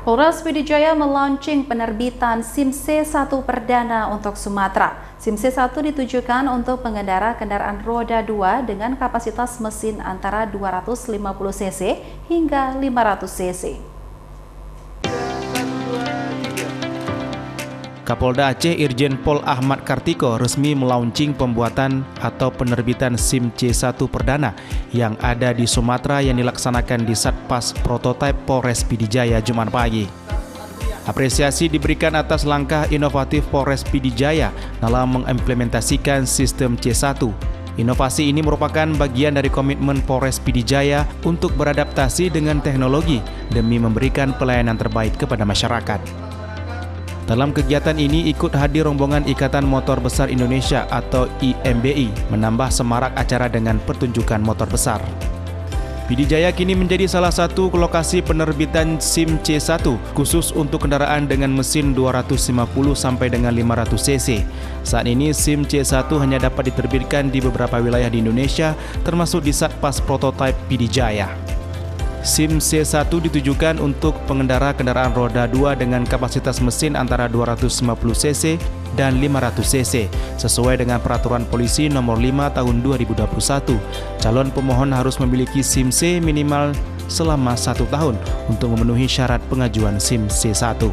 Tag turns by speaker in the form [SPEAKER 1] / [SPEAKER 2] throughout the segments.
[SPEAKER 1] Polres Pidijaya melaunching penerbitan SIM C1 perdana untuk Sumatera. SIM C1 ditujukan untuk pengendara kendaraan roda 2 dengan kapasitas mesin antara 250 cc hingga 500 cc.
[SPEAKER 2] Kapolda Aceh Irjen Pol Ahmad Kartiko resmi melaunching pembuatan atau penerbitan SIM C1 perdana yang ada di Sumatera yang dilaksanakan di Satpas Prototype Polres Pidijaya Jumat pagi. Apresiasi diberikan atas langkah inovatif Polres Pidijaya dalam mengimplementasikan sistem C1. Inovasi ini merupakan bagian dari komitmen Polres Pidijaya untuk beradaptasi dengan teknologi demi memberikan pelayanan terbaik kepada masyarakat. Dalam kegiatan ini ikut hadir rombongan Ikatan Motor Besar Indonesia atau IMBI, menambah semarak acara dengan pertunjukan motor besar. Pidijaya kini menjadi salah satu lokasi penerbitan SIM C1 khusus untuk kendaraan dengan mesin 250 sampai dengan 500 cc. Saat ini SIM C1 hanya dapat diterbitkan di beberapa wilayah di Indonesia, termasuk di Satpas Prototype Pidijaya. SIM C1 ditujukan untuk pengendara kendaraan roda 2 dengan kapasitas mesin antara 250 cc dan 500 cc sesuai dengan peraturan polisi nomor 5 tahun 2021. Calon pemohon harus memiliki SIM C minimal selama 1 tahun untuk memenuhi syarat pengajuan SIM C1.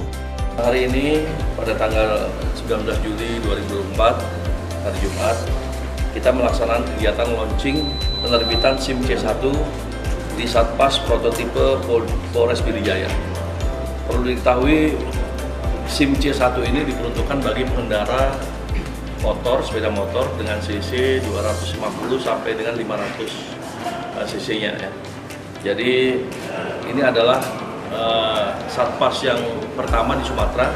[SPEAKER 3] Hari ini pada tanggal 19 Juli 2024 hari Jumat kita melaksanakan kegiatan launching penerbitan SIM C1 di Satpas Prototipe Polres Pidijaya. Perlu diketahui SIM C1 ini diperuntukkan bagi pengendara motor, sepeda motor dengan cc 250 sampai dengan 500 cc-nya ya. Jadi ini adalah Satpas yang pertama di Sumatera,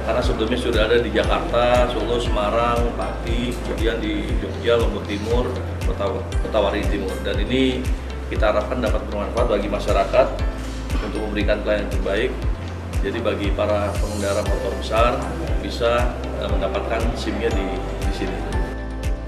[SPEAKER 3] karena sebelumnya sudah ada di Jakarta, Solo, Semarang, Pati, kemudian di Jogja, Lombok Timur, Kota Waringin Timur. Dan ini kita harapkan dapat bermanfaat bagi masyarakat untuk memberikan pelayanan terbaik. Jadi bagi para pengendara motor besar bisa mendapatkan SIM-nya di sini.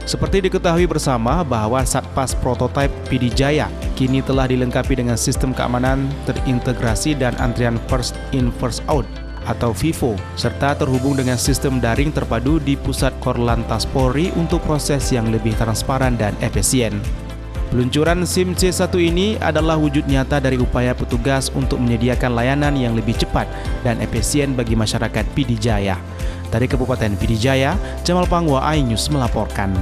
[SPEAKER 2] Seperti diketahui bersama bahwa Satpas Prototype Pidijaya kini telah dilengkapi dengan sistem keamanan terintegrasi dan antrian first in first out atau FIFO, serta terhubung dengan sistem daring terpadu di Pusat Korlantas Polri untuk proses yang lebih transparan dan efisien. Peluncuran SIM C1 ini adalah wujud nyata dari upaya petugas untuk menyediakan layanan yang lebih cepat dan efisien bagi masyarakat Pidijaya. Dari Kabupaten Pidijaya, Jamal Pangwa, iNews melaporkan.